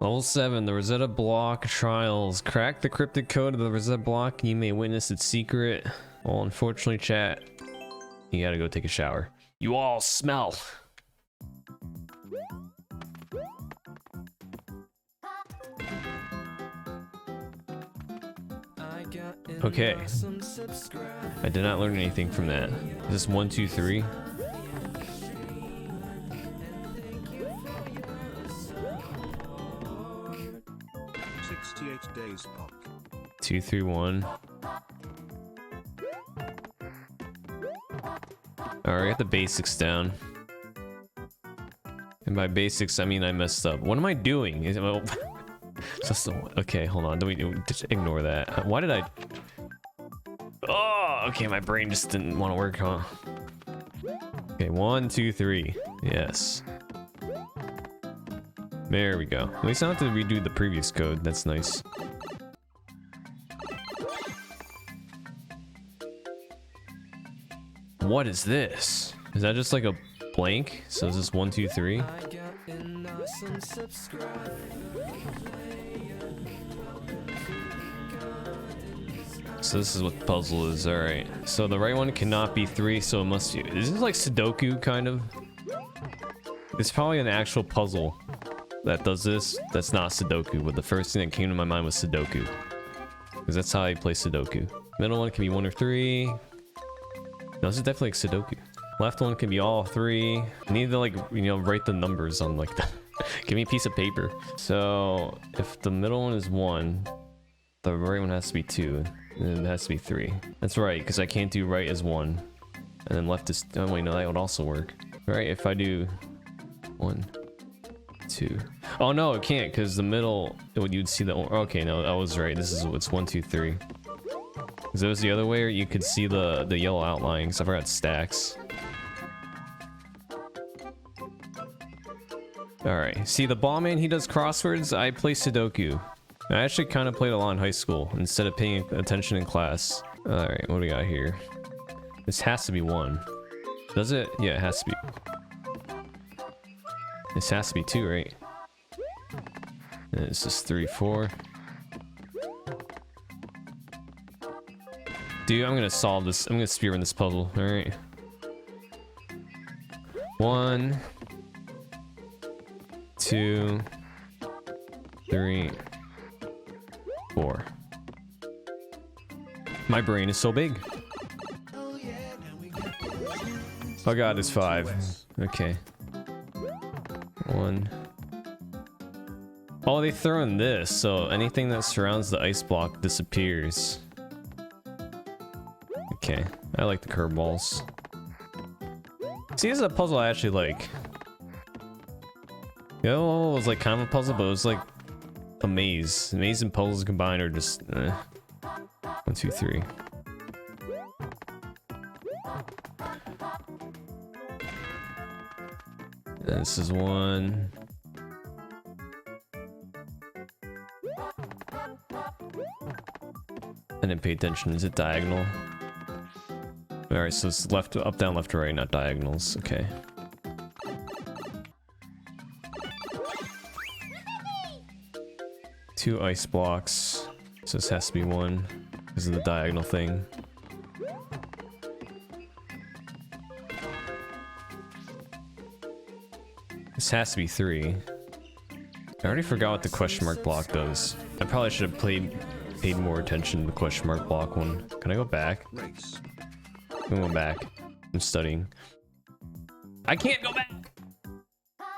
Level 7, the Rosetta Block Trials. Crack the cryptic code of the Rosetta Block and you may witness its secret. Well, unfortunately, chat, you gotta go take a shower. You all smell. Okay. I did not learn anything from that. Is this 1, 2, 3? Days pop. 2, 3, 1. Alright, I got the basics down. And by basics, I mean I messed up. What am I doing? Is it, well, okay, hold on. Just ignore that. Why did I? Oh, okay. My brain just didn't want to work, huh? Okay, 1, 2, 3. Yes. There we go. At least I don't have to redo the previous code. That's nice. What is this? Is that just like a blank? So is this 1, 2, 3? So this is what the puzzle is. All right. So the right one cannot be 3, so it must be. Is this like Sudoku kind of? It's probably an actual puzzle that does this. That's not Sudoku, but the first thing that came to my mind was Sudoku, because that's how I play Sudoku. Middle one can be 1 or 3. No, this is definitely like Sudoku. Left one can be all 3. I need to, like, you know, write the numbers on like the give me a piece of paper. So if the middle one is 1, the right one has to be 2, and it has to be 3. That's right, because I can't do right as 1, and then left is. Oh wait, no, that would also work. All right, if I do 1, 2. Oh no, it can't, because the middle, you'd see the. Okay, no, I was right. This is it's 1, 2, 3. Because it was the other way, or you could see the yellow outline. Because I forgot stacks. All right. See, the ball man, he does crosswords. I play Sudoku. I actually kind of played a lot in high school instead of paying attention in class. All right, what do we got here? This has to be 1. Does it? Yeah, it has to be. This has to be 2, right? And this is 3, 4. Dude, I'm gonna solve this. I'm gonna spearrun this puzzle. All right. 1, 2, 3, 4. My brain is so big. Oh god, it's 5. Okay. 1. Oh, they throw in this, so anything that surrounds the ice block disappears. Okay, I like the curveballs. See, this is a puzzle I actually like. The other one was like kind of a puzzle, but it was like a maze. Maze and puzzles combined are just 1, 2, 3. And this is 1. I didn't pay attention. Is it diagonal? Alright, so it's left, up, down, left, to right, not diagonals. Okay. Two ice blocks. So this has to be 1 because of the diagonal thing. This has to be 3. I already forgot what the question mark block does. I probably should have paid more attention to the question mark block one. Can I go back? I'm going back. I'm studying. I can't go back!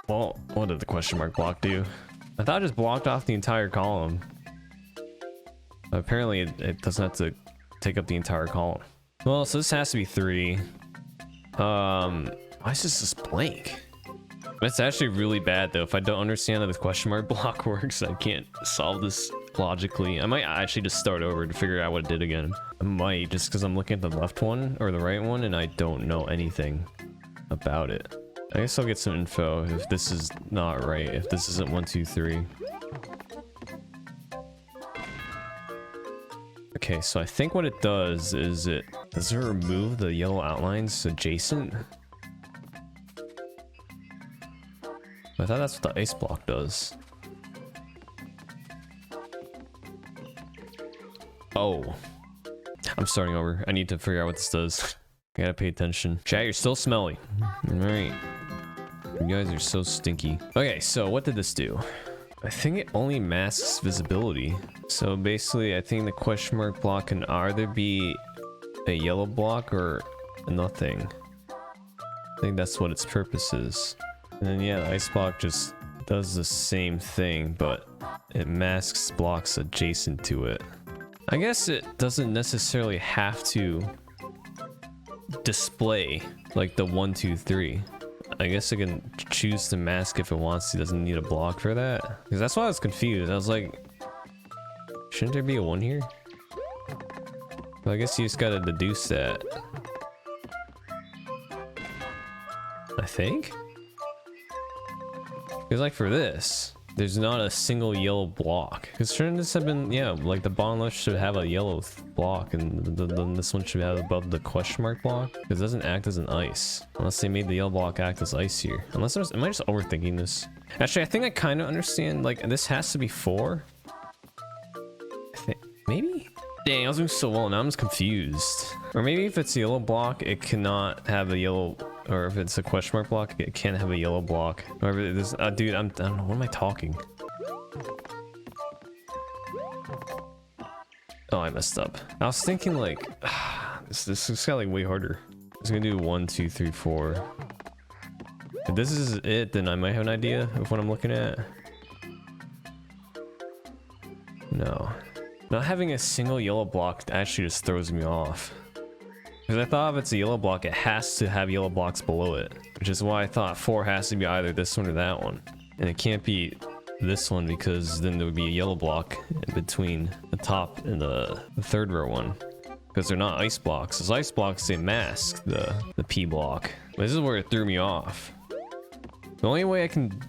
Well, what did the question mark block do? I thought it just blocked off the entire column. Apparently it doesn't have to take up the entire column. Well, so this has to be 3. Why is this blank? That's actually really bad though. If I don't understand how the question mark block works, I can't solve this logically. I might actually just start over to figure out what it did again. I might, just because I'm looking at the left one or the right one and I don't know anything about it. I guess I'll get some info if this is not right, if this isn't 1, 2, 3. Okay, so I think what it does is does it remove the yellow outlines adjacent? I thought that's what the ice block does. Oh, I'm starting over. I need to figure out what this does. I gotta pay attention. Chat, you're still smelly. All right. You guys are so stinky. Okay, so what did this do? I think it only masks visibility. So basically, I think the question mark block can either be a yellow block or nothing. I think that's what its purpose is. And then yeah, the ice block just does the same thing, but it masks blocks adjacent to it. I guess it doesn't necessarily have to display like the 1, 2, 3. I guess it can choose to mask if it wants to. It doesn't need a block for that. Because that's why I was confused. I was like, shouldn't there be a 1 here? Well, I guess you just gotta deduce that. I think? Because like for this, there's not a single yellow block. Because shouldn't this have been, yeah, like the bottom left should have a yellow block and then this one should have above the question mark block. Because it doesn't act as an ice. Unless they made the yellow block act as ice here. Unless am I just overthinking this? Actually, I think I kind of understand, like this has to be 4. I think, maybe? Dang, I was doing so well, now I'm just confused. Or maybe if it's a yellow block, it cannot have a yellow, or if it's a question mark block, it can't have a yellow block. Or if it is, dude, I don't know, what am I talking? Oh, I messed up. I was thinking like, this got like way harder. It's gonna do 1, 2, 3, 4. If this is it, then I might have an idea of what I'm looking at. No. Not having a single yellow block actually just throws me off. Because I thought if it's a yellow block, it has to have yellow blocks below it. Which is why I thought 4 has to be either this one or that one. And it can't be this one because then there would be a yellow block in between the top and the third row one. Because they're not ice blocks. As ice blocks, they mask the P block. But this is where it threw me off. The only way I can...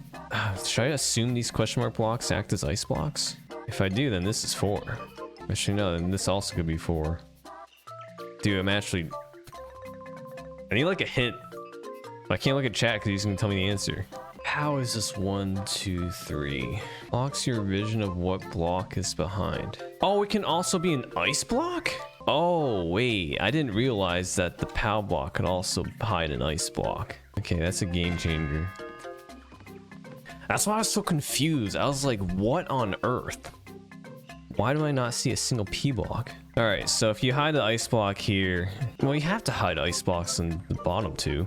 should I assume these question mark blocks act as ice blocks? If I do, then this is 4. Actually, no, then this also could be 4. Dude, I'm actually... I need like a hint. I can't look at chat because he's gonna tell me the answer. How is this 1, 2, 3? Blocks your vision of what block is behind. Oh, it can also be an ice block? Oh, wait. I didn't realize that the POW block could also hide an ice block. Okay, that's a game changer. That's why I was so confused. I was like, what on earth? Why do I not see a single P block? All right, so if you hide the ice block here, well, you have to hide ice blocks in the bottom too.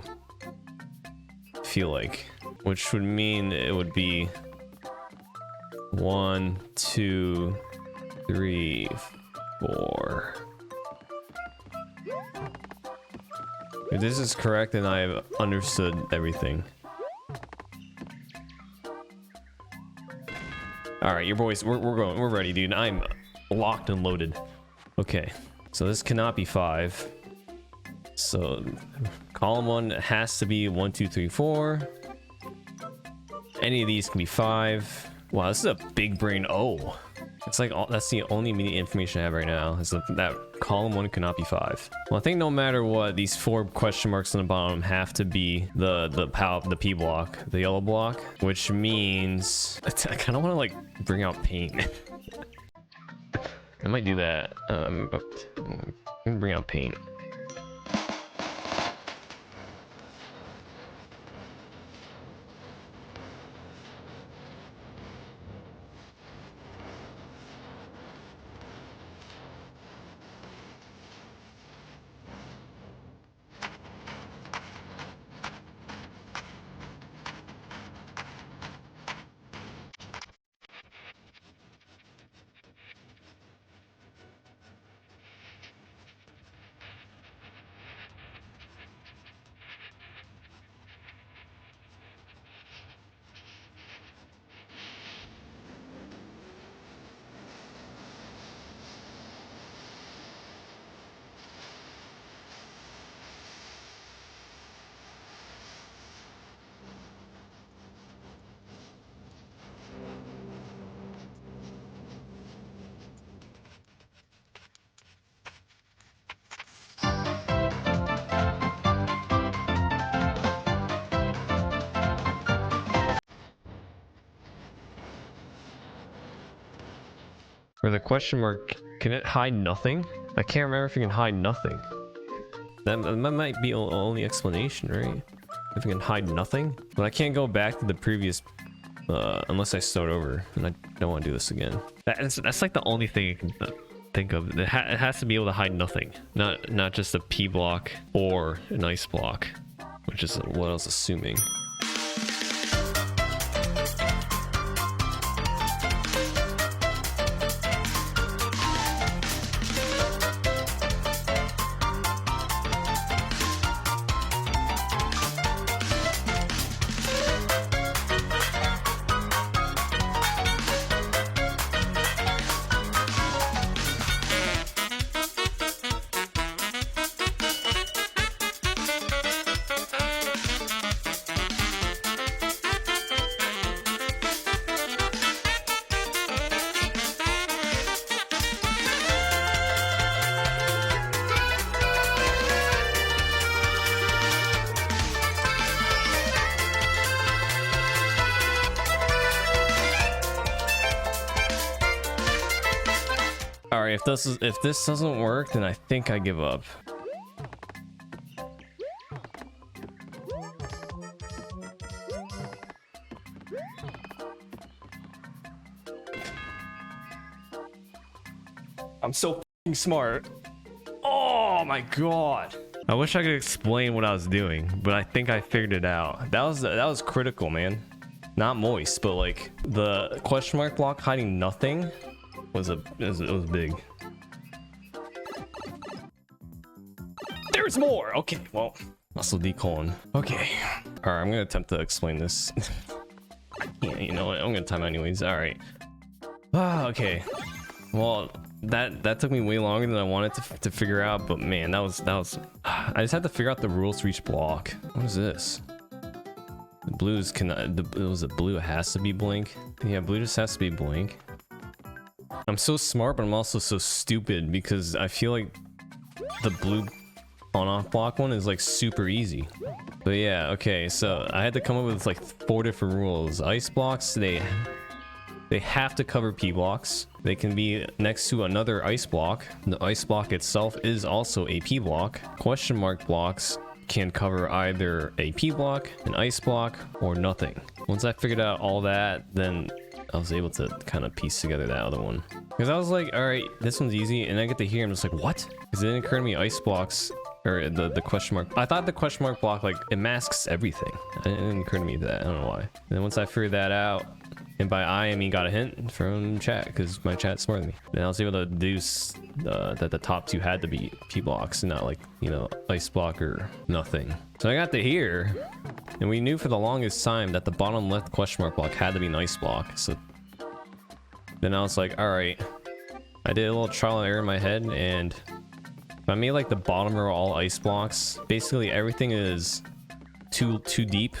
I feel like, which would mean it would be 1, 2, 3, 4. If this is correct, then I've understood everything. All right, your boys, we're ready, dude. I'm locked and loaded. Okay, so this cannot be 5. So column 1 has to be 1, 2, 3, 4. Any of these can be 5. Wow, this is a big brain O. It's like that's the only immediate information I have right now is that column 1 cannot be 5. Well, I think no matter what, these 4 question marks on the bottom have to be the P block, the yellow block, which means I kind of want to like bring out paint. I might do that. I'm gonna bring out paint. For the question mark Can it hide nothing? I can't remember if you can hide nothing. That might be the only explanation, right? If you can hide nothing? But I can't go back to the previous, unless I start over, and I don't want to do this again. That's like the only thing you can think of. It has to be able to hide nothing. Not just a P block or an ice block, which is what I was assuming. Alright, if this doesn't work, then I think I give up. I'm so f***ing smart. Oh my god. I wish I could explain what I was doing, but I think I figured it out. That was critical, man. Not moist, but like the question mark block hiding nothing was big. There's more. Okay, well, muscle decolon. Okay, all right. I'm gonna attempt to explain this. Yeah, you know what? I'm gonna time anyways. All right. Ah, okay. Well, that took me way longer than I wanted to figure out, but man, that was. I just had to figure out the rules for each block. What is this? The blues cannot. It was a blue. It has to be blink. Yeah, blue just has to be blink. I'm so smart, but I'm also so stupid because I feel like the blue on-off block one is like super easy. But yeah, okay, so I had to come up with like 4 different rules. Ice blocks, they have to cover P blocks. They can be next to another ice block. The ice block itself is also a P block. Question mark blocks can cover either a P block, an ice block, or nothing. Once I figured out all that, then I was able to kind of piece together that other one. Because I was like, all right, this one's easy. And I get to hear, I'm just like, what? Because it didn't occur to me ice blocks, or the question mark. I thought the question mark block, like, it masks everything. It didn't occur to me that. I don't know why. And then once I figured that out, and by I mean got a hint from chat, because my chat's smarter than me. Then I was able to deduce that the top 2 had to be P blocks, and not like, you know, ice block or nothing. So I got to here, and we knew for the longest time that the bottom left question mark block had to be an ice block. So then I was like, all right, I did a little trial and error in my head, and if I made like the bottom row all ice blocks, basically everything is too deep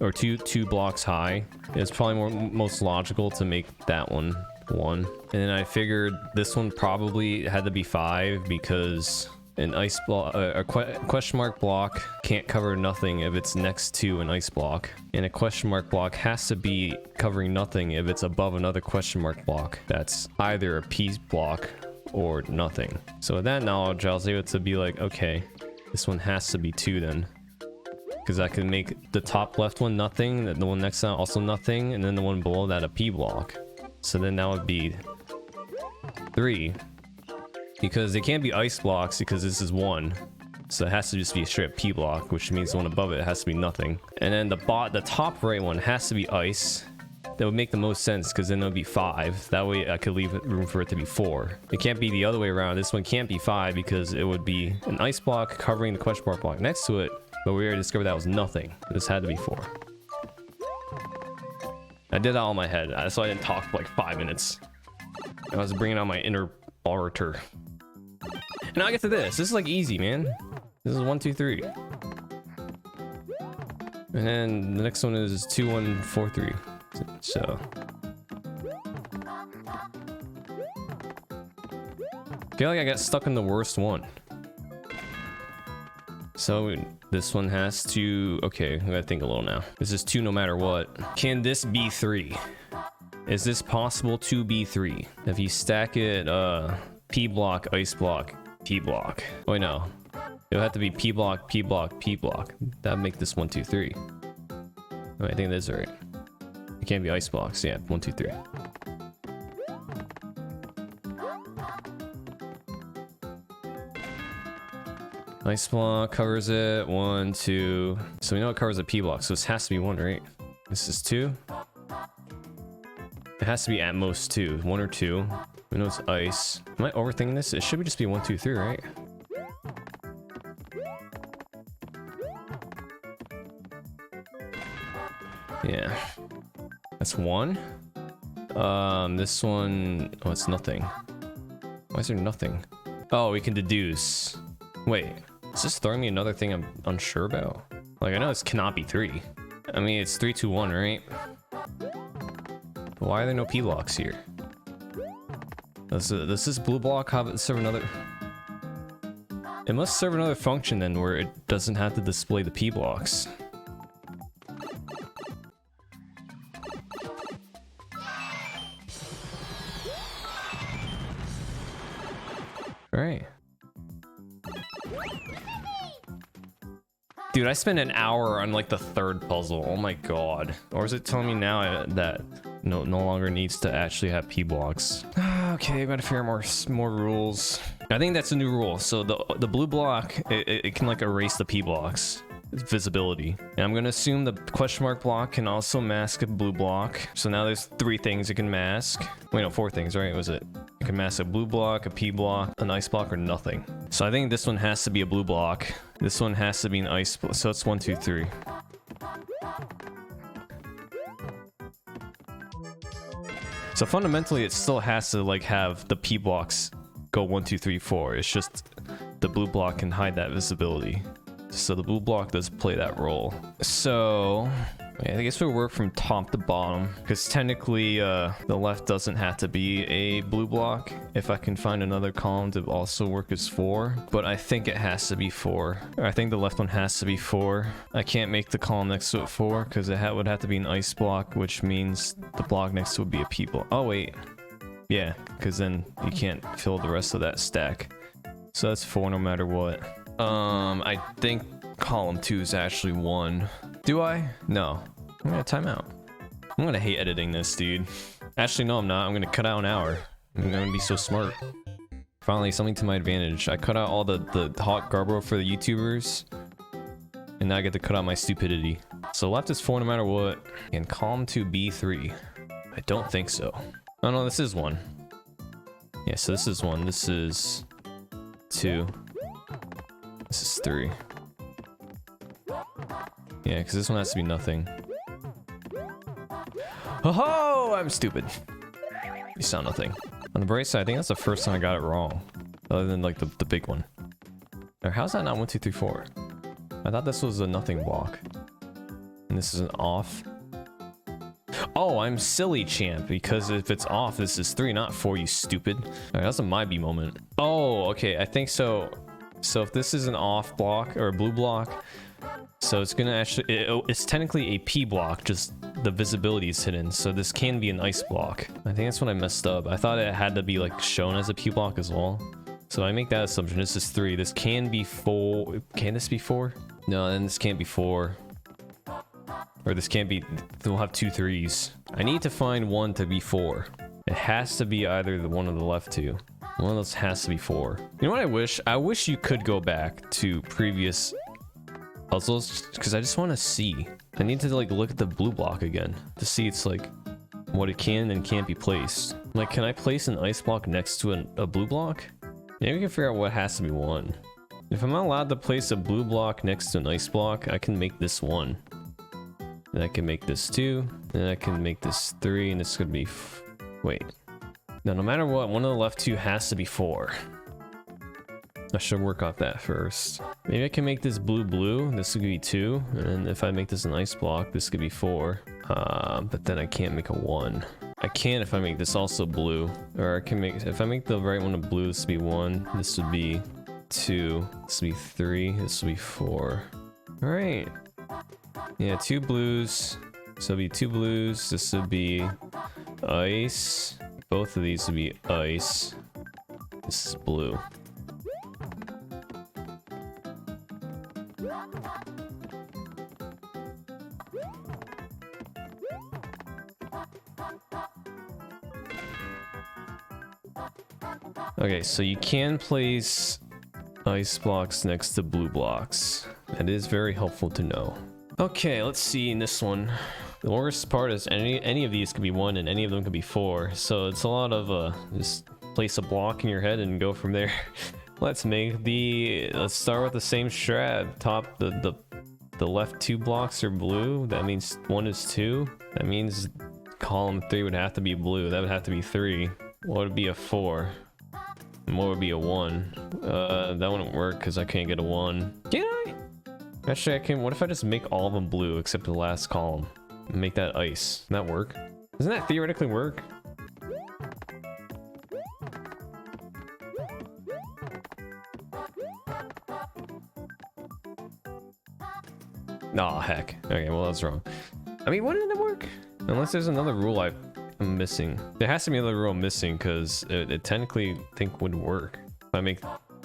or two blocks high. It's probably most logical to make that one 1. And then I figured this one probably had to be 5 because an ice block, a question mark block can't cover nothing if it's next to an ice block, and a question mark block has to be covering nothing if it's above another question mark block that's either a P block or nothing. So with that knowledge, I was able to be like, okay, this one has to be 2 then, because I can make the top left one nothing, the one next to that also nothing, and then the one below that a P block. So then that would be 3. Because they can't be ice blocks because this is 1. So it has to just be a straight P block, which means the one above it has to be nothing. And then the top right one has to be ice. That would make the most sense because then it would be 5. That way I could leave room for it to be 4. It can't be the other way around. This one can't be 5 because it would be an ice block covering the question mark block next to it. But we already discovered that was nothing. This had to be 4. I did that all in my head, so I didn't talk for like 5 minutes. I was bringing out my inner orator. And now I get to this. This is like easy, man. This is 1, 2, 3. And then the next one is 2, 1, 4, 3. So I feel like I got stuck in the worst one. So this one has to, okay, I gotta think a little now. This is 2 no matter what. Can this be 3? Is this possible to be 3? If you stack it, P block, ice block, P block. Wait, no. It'll have to be P block, P block, P block. That'd make this 1, 2, 3. Oh, I think that is right. It can't be ice blocks. Yeah, 1, 2, 3. Ice block covers it. 1, 2. So we know it covers a P block, so this has to be 1, right? This is 2. It has to be at most 2. 1 or 2. We know it's ice. Am I overthinking this? It should just be 1, 2, 3, right? Yeah. That's 1. This one... Oh, it's nothing. Why is there nothing? Oh, we can deduce. Wait. Is this throwing me another thing I'm unsure about? Like, I know this cannot be 3. I mean, it's 3, 2, 1, right? Why are there no P blocks here? Does this blue block serve another... It must serve another function then, where it doesn't have to display the P blocks. Alright. Dude, I spent an hour on like the 3rd puzzle. Oh my god. Or is it telling me now that no longer needs to actually have P blocks? Okay, I gotta figure out more rules. I think that's a new rule. So the blue block, it can like erase the P blocks. It's visibility. And I'm gonna assume the question mark block can also mask a blue block. So now there's 3 things it can mask. Wait, no, 4 things, right? Was it? It can mask a blue block, a P block, an ice block, or nothing. So I think this one has to be a blue block. This one has to be an ice block. So it's 1, 2, 3. So fundamentally, it still has to like have the P blocks go 1, 2, 3, 4. It's just the blue block can hide that visibility. So the blue block does play that role. So I guess we'll work from top to bottom, because technically the left doesn't have to be a blue block if I can find another column to also work as 4, but I think it has to be 4. I think the left one has to be 4. I can't make the column next to it 4 because it would have to be an ice block, which means the block next to it would be a P block. Oh wait, yeah, because then you can't fill the rest of that stack. So that's 4 no matter what. I think column 2 is actually 1. Do I? No. I'm gonna time out. I'm gonna hate editing this, dude. Actually, no, I'm not. I'm gonna cut out an hour. I'm gonna be so smart. Finally, something to my advantage. I cut out all the hot garbo for the YouTubers. And now I get to cut out my stupidity. So left is 4 no matter what. And column 2 B3. I don't think so. Oh no, this is 1. Yeah, so this is 1. This is 2. This is 3. Yeah, because this one has to be nothing. Oh, I'm stupid. You sound nothing. On the bright side, I think that's the first time I got it wrong. Other than like the big one. Or how's that not 1, 2, 3, 4? I thought this was a nothing block. And this is an off. Oh, I'm silly, champ, because if it's off, this is 3, not 4, you stupid. Alright, that's a my B moment. Oh, okay, I think so. So if this is an off block or a blue block, so it's gonna actually, it's technically a P block, just the visibility is hidden. So this can be an ice block. I think that's what I messed up. I thought it had to be like shown as a P block as well. So I make that assumption. This is 3. This can be 4. Can this be 4? No, then this can't be 4. Or this can't be, we'll have 2 3s. I need to find 1 to be 4. It has to be either the one of the left 2. One of those has to be 4. You know what I wish? I wish you could go back to previous puzzles, because I just want to see. I need to like look at the blue block again to see it's like what it can and can't be placed. Like, can I place an ice block next to a blue block? Maybe we can figure out what has to be 1. If I'm not allowed to place a blue block next to an ice block, I can make this 1. Then I can make this 2. Then I can make this 3, and this could be... Wait. Now, no matter what, one of the left 2 has to be 4. I should work off that first. Maybe I can make this blue. This could be 2. And if I make this an ice block, this could be 4. But then I can't make a 1. I can if I make this also blue. Or I can make... If I make the right one a blue, this would be 1. This would be 2. This would be 3. This would be 4. Alright. Yeah, 2 blues. So it'll be 2 blues. This would be ice. Both of these would be ice. This is blue. Okay, so you can place ice blocks next to blue blocks. That is very helpful to know. Okay, let's see in this one. The worst part is any of these could be 1 and any of them could be 4. So it's a lot of just place a block in your head and go from there. Let's start with the same strat. Top the left 2 blocks are blue. That means 1 is 2. That means column 3 would have to be blue. That would have to be 3. What would be a 4? And what would be a 1? That wouldn't work because I can't get a 1. Can I? Actually, I can. What if I just make all of them blue except the last column? Make that ice. Doesn't that work? Doesn't that theoretically work? Nah, heck. Okay, well, that's wrong. I mean, why didn't it work? Unless there's another rule I'm missing. There has to be another rule I'm missing because it technically I think would work. If I make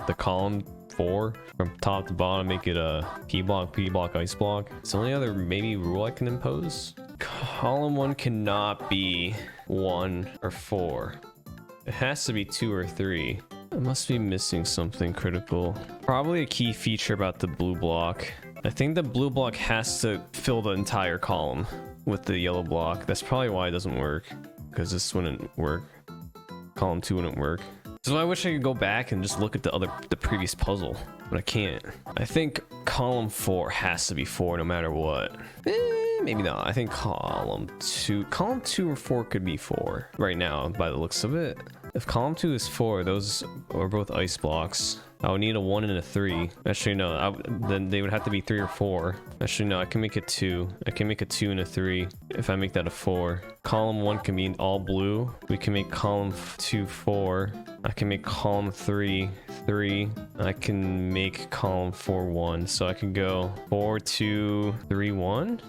the column 4 from top to bottom, make it a P block, ice block. It's the only other maybe rule I can impose. Column 1 cannot be 1 or 4. It has to be 2 or 3. I must be missing something critical. Probably a key feature about the blue block. I think the blue block has to fill the entire column with the yellow block. That's probably why it doesn't work, because this wouldn't work. Column 2 wouldn't work. So I wish I could go back and just look at the previous puzzle, but I can't. I think column 4 has to be 4 no matter what. Maybe not. I think column 2 or 4 could be 4 right now by the looks of it. If column 2 is 4, those are both ice blocks. I would need a 1 and a 3. Actually, no. Then they would have to be 3 or 4. Actually, no. I can make it 2. I can make a 2 and a 3 if I make that a 4. Column 1 can be all blue. We can make column 2 4. I can make column 3 3. I can make column 4 1. So I can go 4 2 3 1.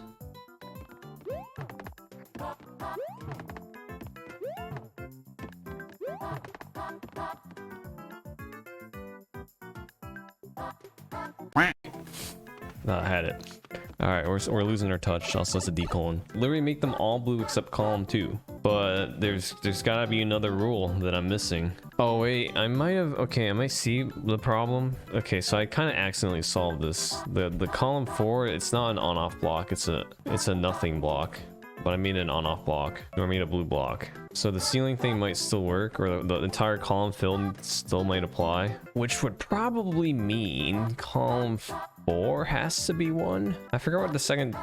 I had it. Alright, we're losing our touch. Also, that's a D colon. Literally make them all blue except column 2. But there's gotta be another rule that I'm missing. Oh wait, I might have. Okay, I might see the problem. Okay, so I kind of accidentally solved this. The column 4, it's not an on-off block. It's a nothing block. But I made an on-off block, or I made a blue block. So the ceiling thing might still work, or the entire column fill still might apply, which would probably mean column 4 has to be 1. I forgot what the second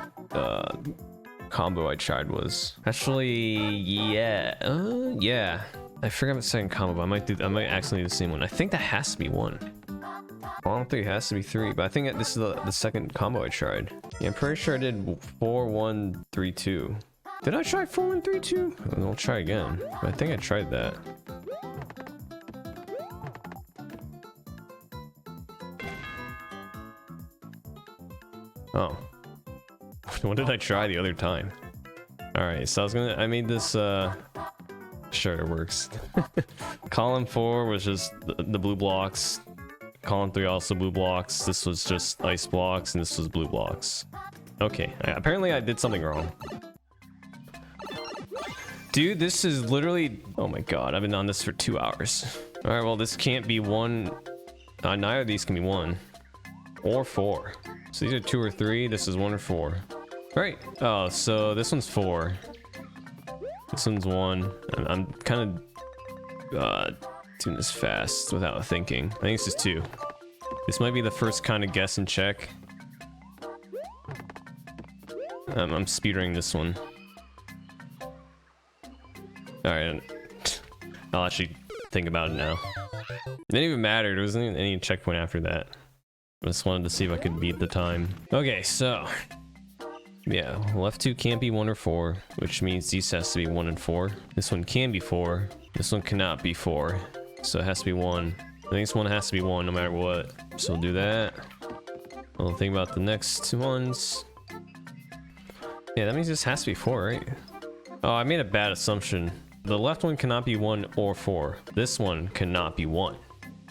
combo I tried was. Actually, yeah, yeah. I forgot the second combo, but I might accidentally do the same one. I think that has to be 1. Column 3 has to be 3, but I think this is the second combo I tried. Yeah, I'm pretty sure I did 4 1 3 2. Did I try 4 1 3 2? I'll try again. I think I tried that. Oh. What did I try the other time? Alright, so I made this, sure, it works. Column 4 was just the blue blocks. Column 3 also blue blocks. This was just ice blocks, and this was blue blocks. Okay, apparently I did something wrong. Dude, this is literally... Oh my god, I've been on this for 2 hours. Alright, well, this can't be 1... neither of these can be 1. Or 4. So these are 2 or 3, this is 1 or 4. Right. Oh, so this one's 4. This one's 1. I'm kind of doing this fast without thinking. I think this is 2. This might be the first kind of guess and check. I'm speedrunning this one. Alright. I'll actually think about it now. It didn't even matter. There wasn't any checkpoint after that. I just wanted to see if I could beat the time. Okay, so... yeah, left 2 can't be 1 or 4, which means these has to be 1 and 4. This one can be 4. This one cannot be 4. So it has to be 1. I think this one has to be 1 no matter what. So we'll do that. We'll think about the next 2 ones. Yeah, that means this has to be 4, right? Oh, I made a bad assumption. The left one cannot be 1 or 4. This one cannot be 1.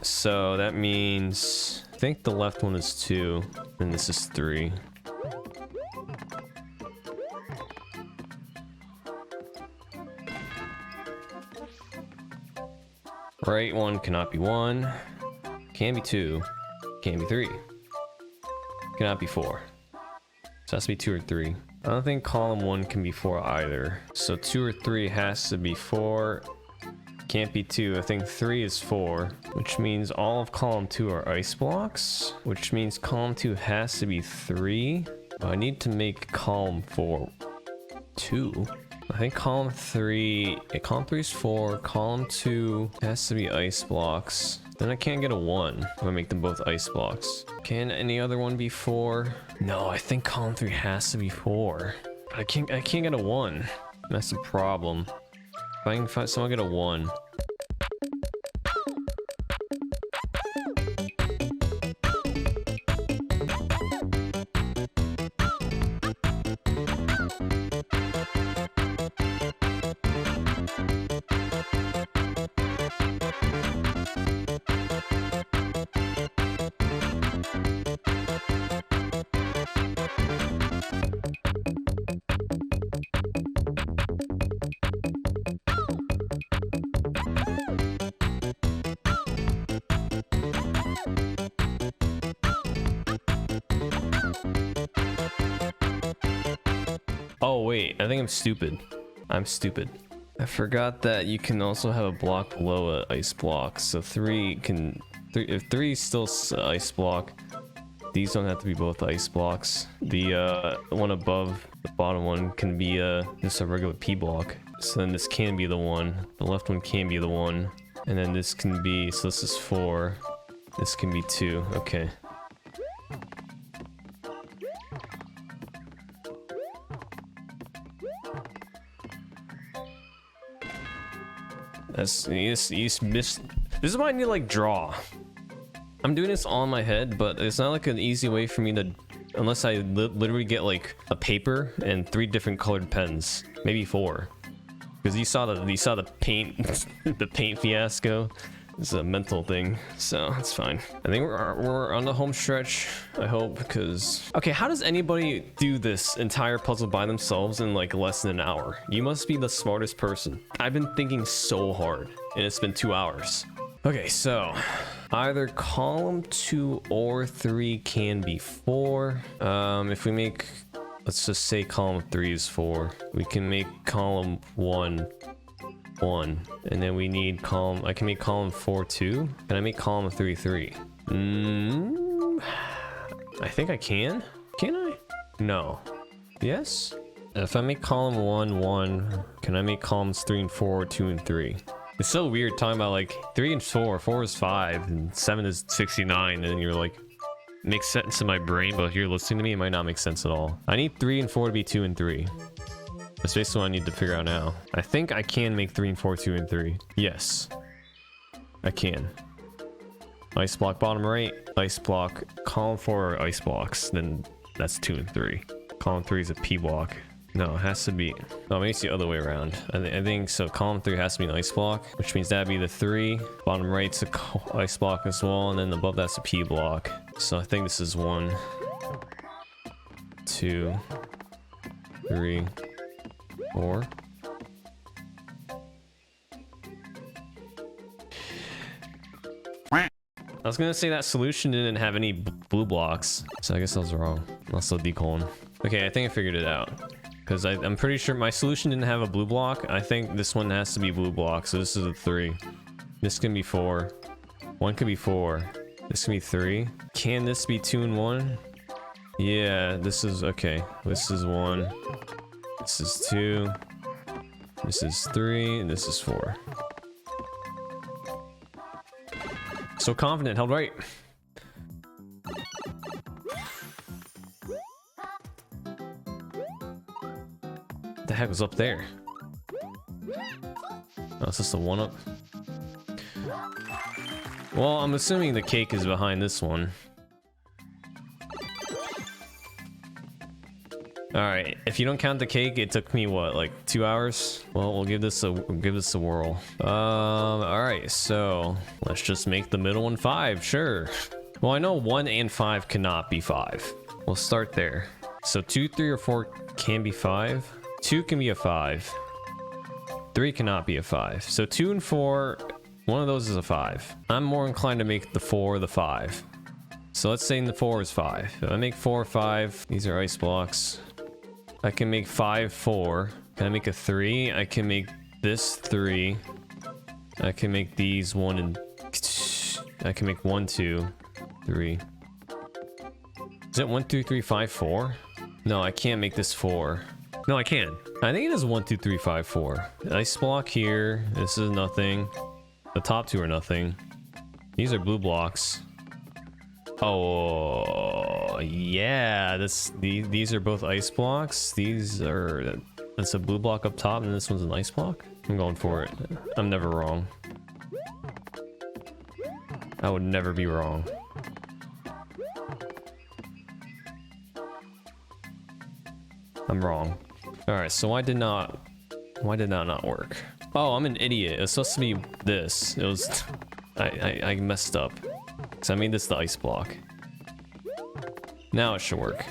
So that means... I think the left one is 2, and this is 3. Right one cannot be 1. Can be 2. Can be 3. Cannot be 4. So it has to be 2 or 3. I don't think column 1 can be 4 either. So 2 or 3 has to be 4. Can't be 2. I think 3 is 4, which means all of column 2 are ice blocks, which means column 2 has to be 3. I need to make column 4 2. I think column 3 is 4. Column 2 has to be ice blocks. Then I can't get a 1 if I make them both ice blocks. Can any other one be 4? No, I think column 3 has to be 4. But I can't get a 1. That's the problem. If I can find someone get a 1. Oh wait, I think I'm stupid. I'm stupid. I forgot that you can also have a block below an ice block. So 3 can... if 3 is still ice block, these don't have to be both ice blocks. The one above the bottom one can be just a regular P block. So then this can be the 1. The left one can be the 1. And then this can be... so this is 4. This can be 2. Okay. You just missed. This is why I need to like draw. I'm doing this all in my head, but it's not like an easy way for me to, unless I literally get like a paper and 3 different colored pens, maybe 4. Because you saw the paint the paint fiasco. It's a mental thing, so it's fine. I think we're on the home stretch, I hope, because... Okay, how does anybody do this entire puzzle by themselves in like less than an hour? You must be the smartest person. I've been thinking so hard, and it's been 2 hours. Okay, so either column 2 or 3 can be 4. If we make... let's just say column 3 is 4. We can make column 1 and then we need column... I can make column 4 2. Can I make column 3 3? I think I can. Can I? No. Yes? If I make column 1 1, can I make columns 3 and 4 2 and 3? It's so weird talking about like 3 and 4. 4 is 5 and 7 is 69, and you're like, makes sense in my brain, but if you're listening to me, it might not make sense at all. I need 3 and 4 to be 2 and 3. That's basically what I need to figure out now. I think I can make 3 and 4 2 and 3. Yes, I can. Ice block bottom right, ice block column 4 are ice blocks, then that's 2 and 3. Column 3 is a P block. No, it has to be... no, maybe it's the other way around. I think so. Column 3 has to be an ice block, which means that'd be the 3. Bottom right's a ice block as well, and then above that's a P block. So I think this is 1, 2, 3, 4. I was gonna say that solution didn't have any blue blocks, so I guess I was wrong. Also decolon. Okay, I think I figured it out. Because I'm pretty sure my solution didn't have a blue block. I think this one has to be blue block, so this is a 3. This can be 4. 1 could be 4. This can be 3. Can this be 2 and 1? Yeah, this is... okay. This is 1. This is 2. This is 3. And this is 4. So confident, held right. What the heck was up there? Oh, it's just a 1-up. Well, I'm assuming the cake is behind this one. All right, if you don't count the cake, it took me what, like 2 hours? Well, we'll give this a whirl. All right, so let's just make the middle one 5, sure. Well, I know 1 and 5 cannot be 5. We'll start there. So 2, 3, or 4 can be 5. 2 can be a 5. 3 cannot be a 5. So 2 and 4, one of those is a 5. I'm more inclined to make the 4 the 5. So let's say the 4 is 5. If I make 4 5, these are ice blocks. I can make 5 4. Can I make a 3? I can make this 3. I can make these 1 and I can make 1 2 3. Is it 1 2 3 5 4? No, I can't make this 4. No, I can. I think it is 1 2 3 5 4. Ice block here. This is nothing. The top 2 are nothing. These are blue blocks. Oh yeah, these are both ice blocks. That's a blue block up top, and this one's an ice block. I'm going for it. I'm never wrong. I would never be wrong. I'm wrong. All right, so why did that not work? Oh, I'm an idiot. It's supposed to be this. It was I messed up. So I made this the ice block. Now it should work.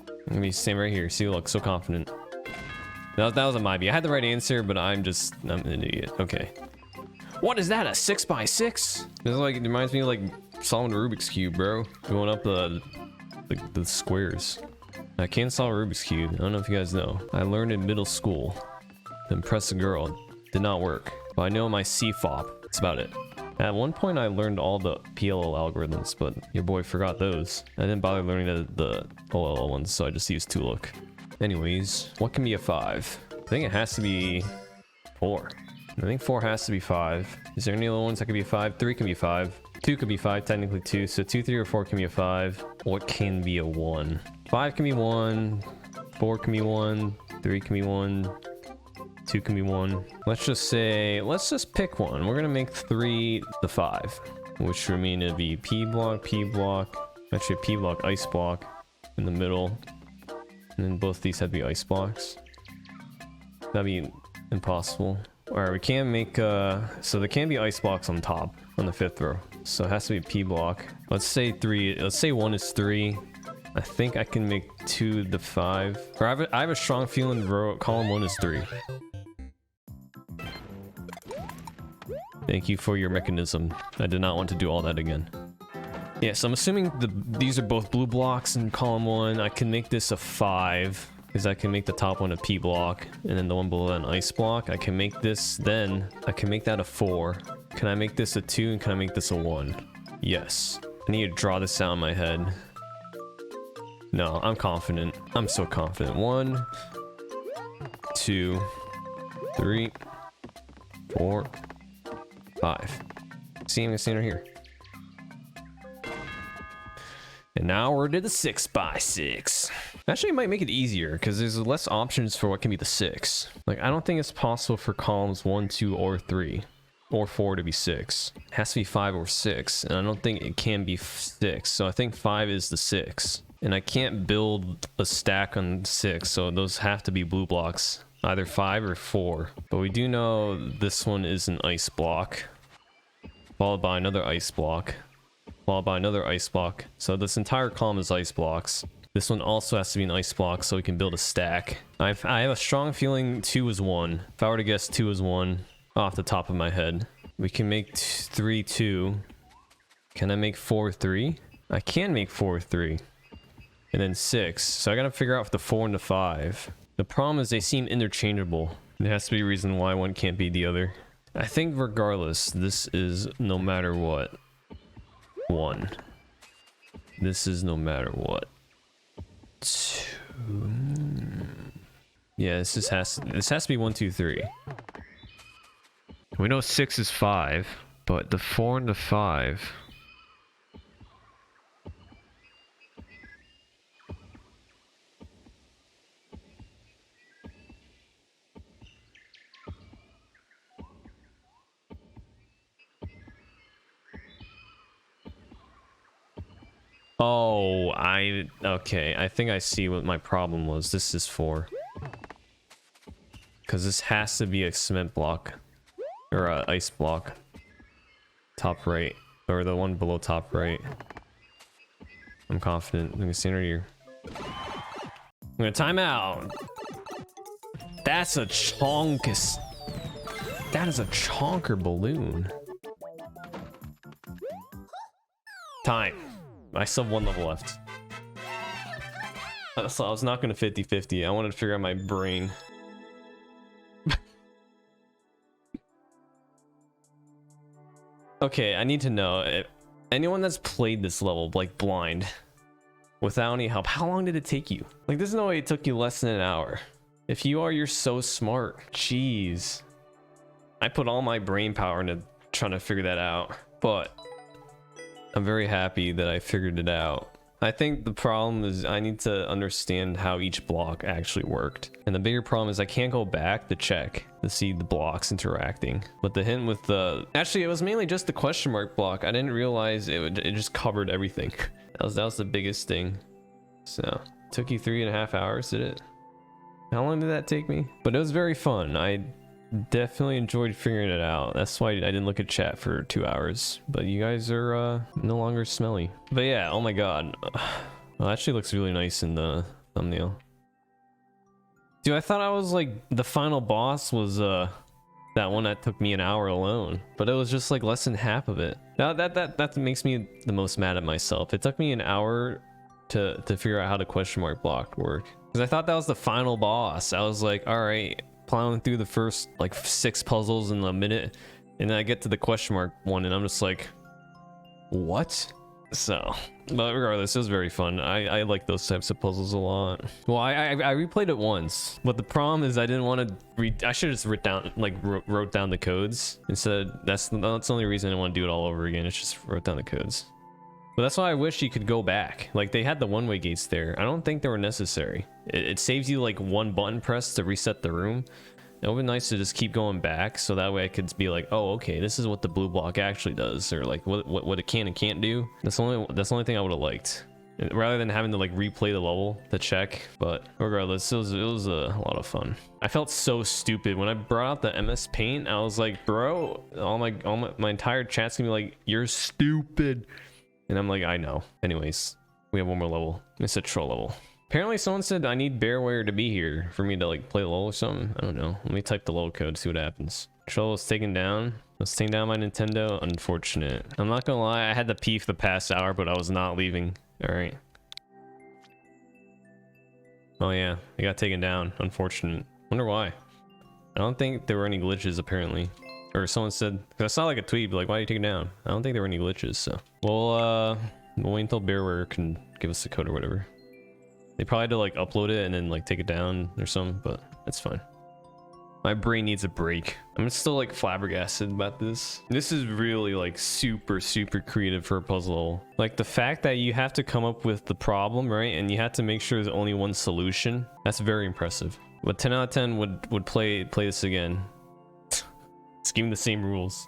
I'm gonna be standing right here. See, look, so confident. That was a maybe. I had the right answer, but I'm an idiot. Okay. What is that? A 6x6? This is like, it reminds me of like solving a Rubik's Cube, bro. Going up the squares. I can't solve a Rubik's Cube. I don't know if you guys know. I learned in middle school to impress a girl. Did not work. But I know my CFOP. That's about it. At one point, I learned all the PLL algorithms, but your boy forgot those. I didn't bother learning the OLL ones, so I just used 2look. Anyways, what can be a 5? I think it has to be 4. I think 4 has to be 5. Is there any other ones that could be a 5? 3 can be 5. 2 could be 5, technically 2. So 2, 3, or 4 can be a 5. What can be a 1? 5 can be 1. 4 can be 1. 3 can be 1. 2 can be 1. Let's just pick one. We're gonna make 3 the 5, which would mean it'd be P block, actually P block, ice block in the middle, and then both these have to be ice blocks. That'd be impossible. All right, we can make so there can be ice blocks on top on the 5th row, so it has to be a P block. Let's say 3. Let's say 1 is 3. I think I can make 2 the 5. Or I have a strong feeling column 1 is 3. Thank you for your mechanism. I did not want to do all that again. Yeah, so I'm assuming these are both blue blocks in column 1. I can make this a 5, because I can make the top one a P block, and then the one below that an ice block. I can make this, then I can make that a 4. Can I make this a 2, and can I make this a 1? Yes. I need to draw this out in my head. No, I'm confident. I'm so confident. 1, 2, 3, 4, 5. See, I'm gonna stand right here. And now we're to the 6x6. Actually, it might make it easier because there's less options for what can be the 6. Like, I don't think it's possible for columns 1, 2, or 3, or 4 to be 6. It has to be 5 or 6, and I don't think it can be 6. So I think 5 is the 6. And I can't build a stack on 6, so those have to be blue blocks. Either 5 or 4. But we do know this one is an ice block, followed by another ice block, followed by another ice block. So this entire column is ice blocks. This one also has to be an ice block so we can build a stack. I have a strong feeling 2 is 1. If I were to guess 2 is 1 off the top of my head. We can make 3 2. Can I make 4 3? I can make 4 3. And then 6. So I gotta figure out if the 4 and the 5. The problem is they seem interchangeable. There has to be a reason why one can't be the other. I think regardless, this is no matter what 1. This is no matter what 2. Yeah, this has to be 1 2 3. We know 6 is 5, but the 4 and the 5. Oh, okay. I think I see what my problem was. This is 4. Because this has to be a cement block. Or a ice block. Top right. Or the one below top right. I'm confident. Let me see right here. I'm gonna time out. That's a chonkus. That is a chonker balloon. Time. I still have 1 level left. So I was not gonna 50-50. I wanted to figure out my brain. Okay, I need to know if anyone that's played this level like blind without any help, how long did it take you? Like, there's no way it took you less than an hour. If you are, you're so smart. Jeez. I put all my brain power into trying to figure that out, but I'm very happy that I figured it out. I think the problem is I need to understand how each block actually worked. And the bigger problem is I can't go back to check to see the blocks interacting. But the hint with the... Actually, it was mainly just the question mark block. I didn't realize it just covered everything. That was the biggest thing. So, took you 3.5 hours, did it? How long did that take me? But it was very fun. I definitely enjoyed figuring it out. That's why I didn't look at chat for 2 hours. But you guys are no longer smelly. But yeah, oh my god. Well, it actually looks really nice in the thumbnail. Dude, I thought I was like the final boss was that one that took me an hour alone, but it was just like less than half of it. Now that makes me the most mad at myself. It took me an hour to figure out how the question mark block worked, because I thought that was the final boss. I was like, all right, plowing through the first like 6 puzzles in a minute, and then I get to the question mark one and I'm just like, what? So, but regardless, it was very fun. I like those types of puzzles a lot. Well, I replayed it once, but the problem is I didn't want to read. I should have just wrote down the codes instead. That's the only reason I didn't want to do it all over again. It's just wrote down the codes. But that's why I wish you could go back. Like, they had the one-way gates there. I don't think they were necessary. It saves you like 1 button press to reset the room. It would be nice to just keep going back, so that way I could be like, oh, okay, this is what the blue block actually does, or like what it can and can't do. That's the only thing I would have liked, rather than having to like replay the level to check. But regardless, it was a lot of fun. I felt so stupid when I brought out the MS Paint. I was like, bro, all my entire chat's gonna be like, you're stupid, and I'm like, I know. Anyways, we have 1 more level. It's a troll level. Apparently someone said I need Bearware to be here for me to like play the level or something. I don't know. Let me type the level code, see what happens. Control was taken down. Let's take down my Nintendo. Unfortunate. I'm not gonna lie, I had to pee for the past hour, but I was not leaving. All right. Oh yeah, it got taken down. Unfortunate. Wonder why. I don't think there were any glitches apparently. Or someone said, cause I saw like a tweet, but like, why are you taking down? I don't think there were any glitches, so. We'll wait until Bearware can give us the code or whatever. They probably had to like upload it and then like take it down or something, but it's fine. My brain needs a break. I'm still like flabbergasted about this. This is really like super creative for a puzzle. Like the fact that you have to come up with the problem, right? And you have to make sure there's only one solution. That's very impressive. But 10 out of 10 would play this again. It's giving the same rules.